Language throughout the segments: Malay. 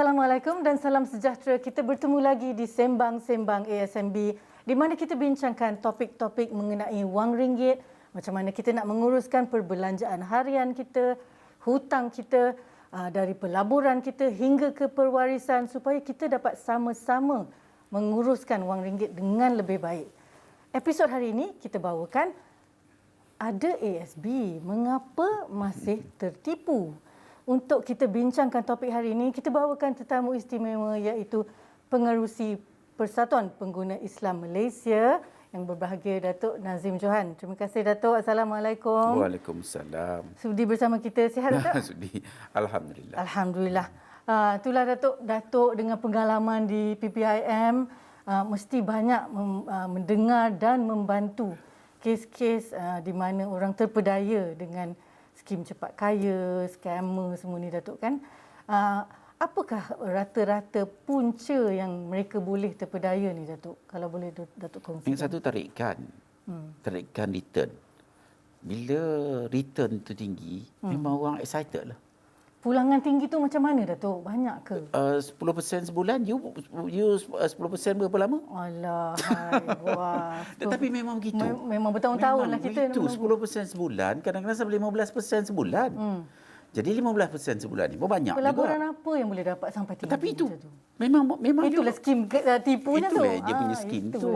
Assalamualaikum dan salam sejahtera. Kita bertemu lagi di Sembang-Sembang ASMB di mana kita bincangkan topik-topik mengenai wang ringgit, macam mana kita nak menguruskan perbelanjaan harian kita, hutang kita, dari pelaburan kita hingga ke perwarisan supaya kita dapat sama-sama menguruskan wang ringgit dengan lebih baik. Episod hari ini kita bawakan ada ASB, mengapa masih tertipu? Untuk kita bincangkan topik hari ini, kita bawakan tetamu istimewa iaitu Pengerusi Persatuan Pengguna Islam Malaysia yang berbahagia Datuk Nazim Johan. Terima kasih Datuk. Assalamualaikum. Waalaikumsalam. Sudi bersama kita. Sihat Datuk? Sudi. Alhamdulillah. Alhamdulillah. Itulah Datuk dengan pengalaman di PPIM mesti banyak mendengar dan membantu kes-kes di mana orang terpedaya dengan skim cepat kaya, scammer semua ni Datuk kan. Apakah rata-rata punca yang mereka boleh terpedaya ni Datuk? Kalau boleh Datuk kongsikan. Yang satu tarikan. Tarikan return. Bila return tu tinggi, memang orang excited lah. Pulangan tinggi tu macam mana Datuk? Banyak ke? 10% sebulan, you 10% berapa lama? Alah, hai, wah. Tetapi memang begitu. Memang bertahun-tahun lah kita. Itu 10% sebulan, kadang-kadang sampai 15% sebulan. Jadi 15% sebulan ni pun banyak juga. Pelaburan apa yang boleh dapat sampai tinggi? Tetapi itu memang itulah skim tipunya tu. Itulah dia punya skim tu.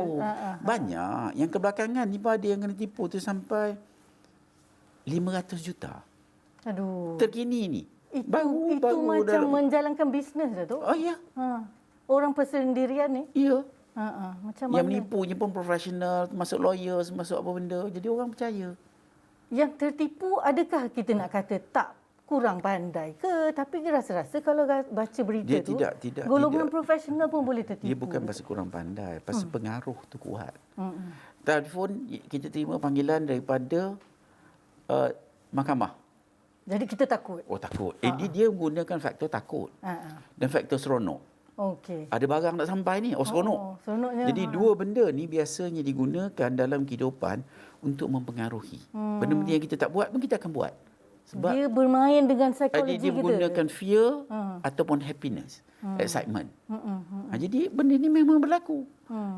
Banyak. Yang kebelakangan ni pun ada yang kena tipu tu sampai 500 juta. Aduh. Terkini ni. Itu macam dalam menjalankan bisnes dah tu. Oh ya. Orang persendirian ni. Ya. Macam yang mana? menipunya pun profesional, masuk lawyers, masuk apa benda. Jadi orang percaya. Yang tertipu, adakah kita nak kata tak kurang pandai ke? Tapi rasa-rasa kalau baca berita Dia tu, tidak, golongan profesional pun boleh tertipu. Dia bukan pasal kurang pandai, pasal pengaruh tu kuat. Telefon, kita terima panggilan daripada mahkamah. Jadi kita takut. Oh takut. Dia menggunakan faktor takut. Dan faktor seronok. Okey. Ada barang nak sampai ni, seronok. Seronoknya. Jadi dua benda ni biasanya digunakan dalam kehidupan untuk mempengaruhi. Benda-benda yang kita tak buat pun kita akan buat. Sebab dia bermain dengan psikologi dia kita. menggunakan fear ataupun happiness, excitement. Jadi benda ni memang berlaku.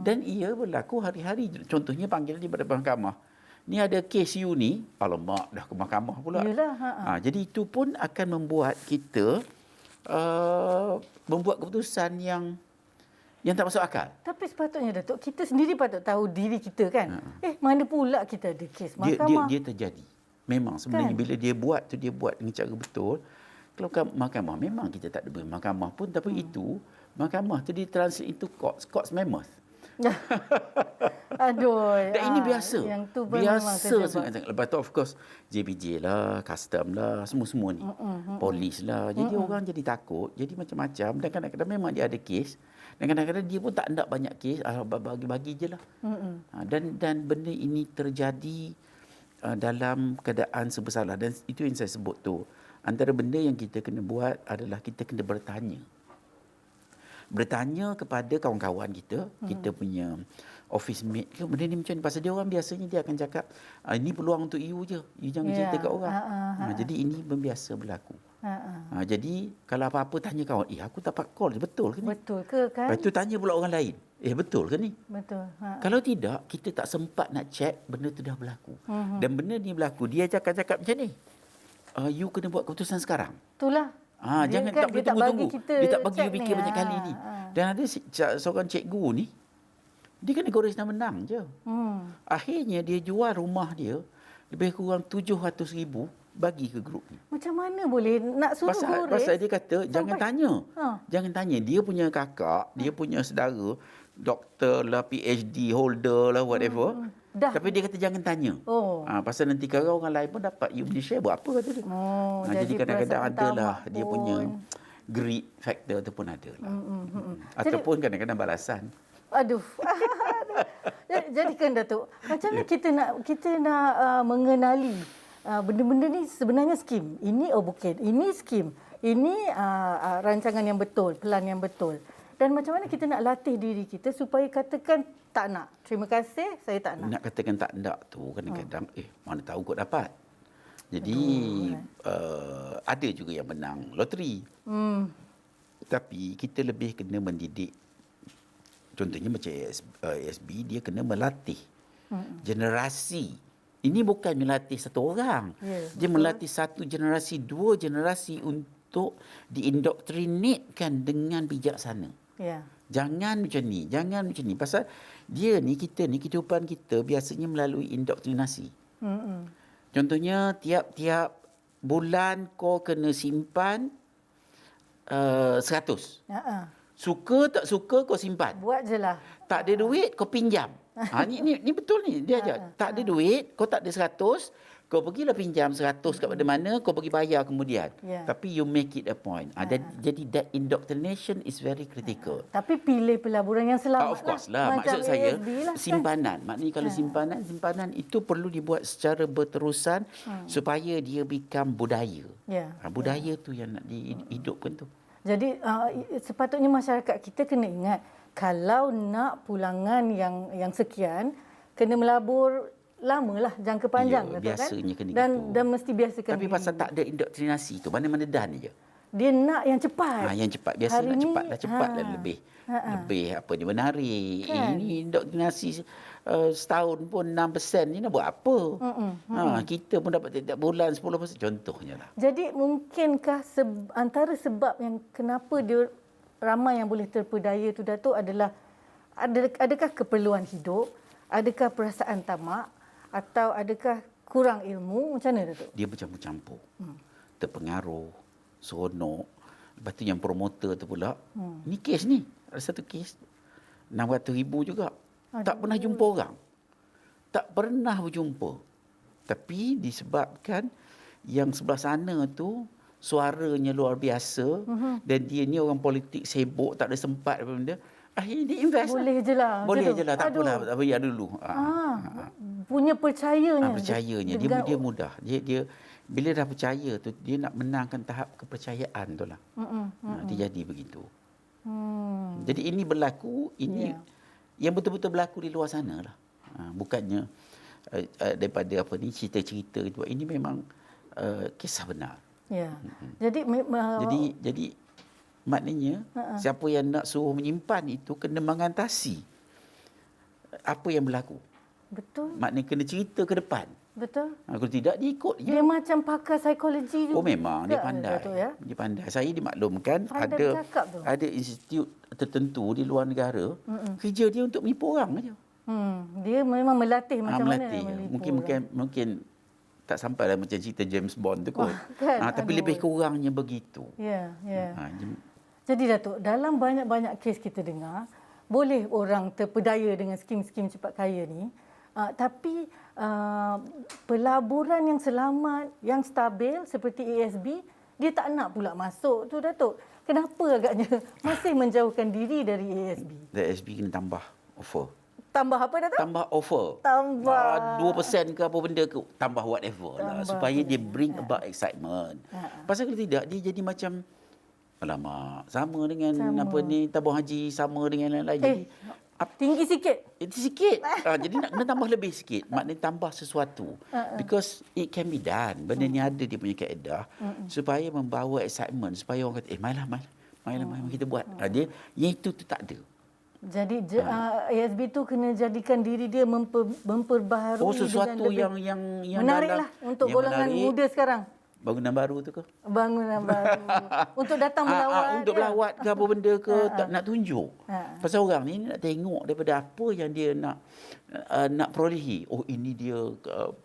Dan ia berlaku hari-hari. Contohnya panggilan daripada mahkamah. Ni ada kes you ni, alamak dah ke mahkamah pula. Yalah, jadi itu pun akan membuat kita membuat keputusan yang tak masuk akal. Tapi sepatutnya Datuk, kita sendiri patut tahu diri kita kan. Mana pula kita ada kes mahkamah. Dia terjadi. Memang sebenarnya kan? Bila dia buat dengan cara betul. Kalau mahkamah, memang kita tak ada mahkamah pun, tapi itu mahkamah tu ditranslate into courts mammoth. Aduh. Dan ini biasa. Yang tu biasa sangat. Lepas tu of course JPJ lah, custom lah, semua-semua ni. Polis lah. Jadi orang jadi takut, jadi macam-macam. Dan kadang-kadang memang dia ada kes. Dan kadang-kadang dia pun tak nak banyak kes, bagi-bagi je lah. Dan benda ini terjadi dalam keadaan sebersalah. Dan itu yang saya sebut tu. Antara benda yang kita kena buat adalah kita kena bertanya kepada kawan-kawan kita, kita punya office mate ke, benda ni macam ni. Pasal dia orang biasanya dia akan cakap, ini peluang untuk you je, you jangan cerita kat orang. Jadi ini biasa berlaku. Jadi kalau apa-apa tanya kawan, aku dapat call, betul ke ni? Betul ke kan? Lepas tu tanya pula orang lain, betul ke ni? Betul. Kalau tidak, kita tak sempat nak check benda tu dah berlaku. Dan benda ni berlaku, dia cakap macam ni, you kena buat keputusan sekarang. Itulah. Jangan tak boleh tunggu-tunggu. Dia tak bagi you fikir banyak kali ni. Dan ada seorang cikgu ni, dia kena gores dan menang je. Akhirnya dia jual rumah dia lebih kurang 700,000 bagi ke grup ni. Macam mana boleh nak suruh gores? Pasal dia kata jangan tanya. Jangan tanya. Dia punya kakak, dia punya saudara, doktor lah, PhD holder lah, whatever. Tapi dia kata jangan tanya. Pasal nanti kalau orang lain pun dapat you punya share, buat apa kata dia. Jadi kadang-kadang ada lah dia punya greed factor tu pun ada lah. Ataupun kadang-kadang balasan. Aduh. Jadi kan Datuk, macam mana kita nak mengenali benda-benda ni sebenarnya skim. Ini bukan. Ini skim. Ini rancangan yang betul, pelan yang betul. Dan macam mana kita nak latih diri kita supaya katakan tak nak. Terima kasih, saya tak nak. Nak katakan tak nak tu kadang-kadang, mana tahu kau dapat. Jadi ada juga yang menang loteri. Tapi kita lebih kena mendidik. Contohnya macam ASB, dia kena melatih generasi. Ini bukan melatih satu orang. Dia melatih satu generasi, dua generasi untuk diindoktrinatekan dengan bijaksana. Ya. Jangan macam ni, jangan macam ni. Pasal kita ni, kehidupan kita biasanya melalui indoktrinasi. Contohnya, tiap-tiap bulan kau kena simpan 100. Suka tak suka kau simpan. Buat je lah. Tak ada duit kau pinjam. Ni betul ni. Dia ajar. Tak ada duit, kau tak ada 100, kau pergilah pinjam 100 kat mana mana, kau pergi bayar kemudian. Tapi you make it a point. Jadi that indoctrination is very critical. Tapi pilih pelaburan yang selamat. Of course lah. Macam Maksud saya ASB lah, simpanan. Maknanya kalau simpanan itu perlu dibuat secara berterusan supaya dia become budaya. Budaya tu yang nak dihidupkan tu. Jadi sepatutnya masyarakat kita kena ingat, kalau nak pulangan yang sekian, kena melabur lamalah, jangka panjang. Biasanya kan? kena gitu. Dan mesti biasakan. Tapi pasal tak ada indoktrinasi tu, mana-mana dan je. Dia nak yang cepat. Yang cepat. Biasa Hari nak ni, cepat dan lebih apa ni, menarik. Kan? Ini indoktrinasi setahun pun 6% ni nak buat apa? Kita pun dapat tiap bulan 10% contohnya lah. Jadi mungkinkah antara sebab yang kenapa dia ramai yang boleh terpedaya tu, Datuk, adalah adakah keperluan hidup, adakah perasaan tamak, atau adakah kurang ilmu? Macam mana, Datuk? Dia bercampur-campur. Terpengaruh, seronok. Lepas tu yang promoter tu pula, ni kes ni. Ada satu kes, 600,000 juga. Tak pernah jumpa orang. Tak pernah berjumpa. Tapi disebabkan yang sebelah sana tu suaranya luar biasa dan dia ni orang politik sibuk, tak ada sempat apa benda. Dia invest. Boleh je lah. Boleh je lah. Tak apalah. Biar dulu. Punya percayanya. Percayanya. Dia mudah. Dia bila dah percaya tu, dia nak menangkan tahap kepercayaan tu lah. Dia jadi begitu. Jadi ini berlaku, yang betul-betul berlaku di luar sana lah. Bukannya daripada cerita-cerita itu. Ini memang kisah benar. Jadi maknanya siapa yang nak suruh menyimpan itu kena mengantasi apa yang berlaku. Betul. Maknanya kena cerita ke depan. Betul. Kalau tidak, dia ikut je. Dia macam pakar psikologi juga. Memang dia pandai. Datuk, ya? Dia pandai. Saya dimaklumkan ada institut tertentu di luar negara, kerja dia untuk menipu orang saja. Dia memang melatih macam mana menipu. Mungkin tak sampai lah macam cerita James Bond tu kot. Tapi lebih kurangnya begitu. Jadi Datuk, dalam banyak-banyak kes kita dengar, boleh orang terpedaya dengan skim-skim cepat kaya ni, tapi pelaburan yang selamat, yang stabil seperti ASB, dia tak nak pula masuk tu, Datuk. Kenapa agaknya masih menjauhkan diri dari ASB? ASB kena tambah offer. Tambah apa, Datuk? Tambah offer. Tambah 2% ke apa benda ke, tambah whatever lah, supaya dia bring about excitement. Pasal kalau tidak, dia jadi macam alamak, sama dengan apa ni, tabung haji, sama dengan lain-lain. Jadi tinggi sikit. Sikit. Jadi nak kena tambah lebih sikit. Maknanya tambah sesuatu. Because it can be done. Benda ni ada dia punya kaedah supaya membawa excitement, supaya orang kata, mainlah kita buat. Dia yang itu tu tak ada. Jadi ASB tu kena jadikan diri dia memperbaharui sesuatu yang menariklah untuk golongan muda sekarang. Bangunan baru tu ke? Bangunan baru. Untuk datang melawat. Untuk melawat ke apa benda ke, tak nak tunjuk. Pasal orang ni nak tengok daripada apa yang dia nak perolehi. Ini dia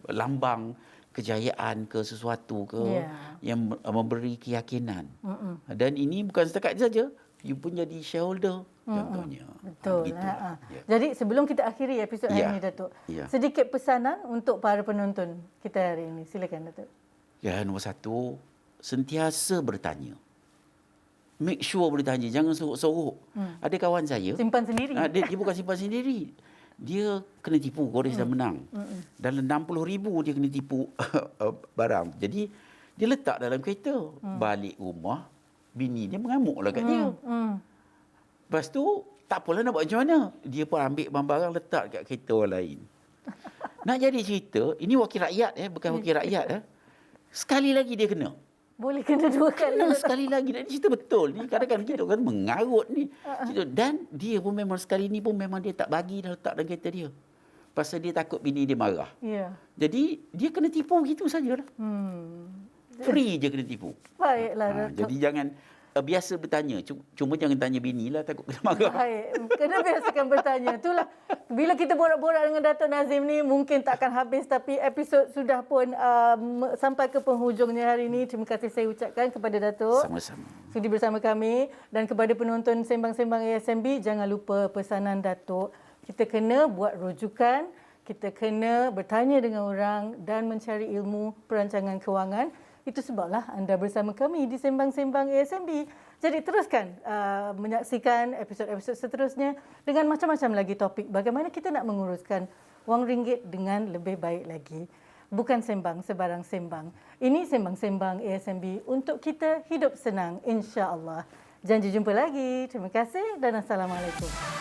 lambang kejayaan ke sesuatu ke yang memberi keyakinan. Dan ini bukan setakat saja, you pun jadi shareholder contohnya. Betul. Jadi sebelum kita akhiri episod hari ini, Datuk, sedikit pesanan untuk para penonton kita hari ini. Silakan, Datuk. Nombor satu, sentiasa bertanya. Make sure bertanya, jangan sorok-sorok. Ada kawan saya, simpan sendiri. Dia bukan simpan sendiri. Dia kena tipu, Kores dah menang. Dalam 60,000 dia kena tipu barang. Jadi dia letak dalam kereta. Balik rumah, bini dia mengamuklah kat dia. Lepas tu, tak apalah nak buat macam mana. Dia pun ambil barang letak kat kereta orang lain. Nak jadi cerita, ini wakil rakyat, bukan wakil rakyat. Sekali lagi dia kena. Boleh kena 2 kali. Kena sekali lagi. Dan cerita betul ni. Kadang-kadang kita kan mengarut ni. Dan dia pun memang sekali ni pun memang dia tak bagi dah letak dalam kereta dia. Pasal dia takut bini dia marah. Ya. Jadi dia kena tipu gitu sajalah. Free je kena tipu. Baiklah. Jadi jangan biasa bertanya. Cuma jangan tanya bini lah, takut kena marah. Baik. Kena biasakan bertanya. Itulah bila kita borak-borak dengan Datuk Nazim ni mungkin takkan habis, tapi episod sudah pun sampai ke penghujungnya hari ini. Terima kasih saya ucapkan kepada Datuk. Sama-sama. Sudi bersama kami, dan kepada penonton Sembang-Sembang ASMB, jangan lupa pesanan Datuk. Kita kena buat rujukan, kita kena bertanya dengan orang dan mencari ilmu perancangan kewangan. Itu sebablah anda bersama kami di Sembang-Sembang ASMB. Jadi teruskan menyaksikan episod-episod seterusnya dengan macam-macam lagi topik. Bagaimana kita nak menguruskan wang ringgit dengan lebih baik lagi. Bukan sembang sebarang sembang. Ini Sembang-Sembang ASMB untuk kita hidup senang, insya-Allah. Janji jumpa lagi. Terima kasih dan Assalamualaikum.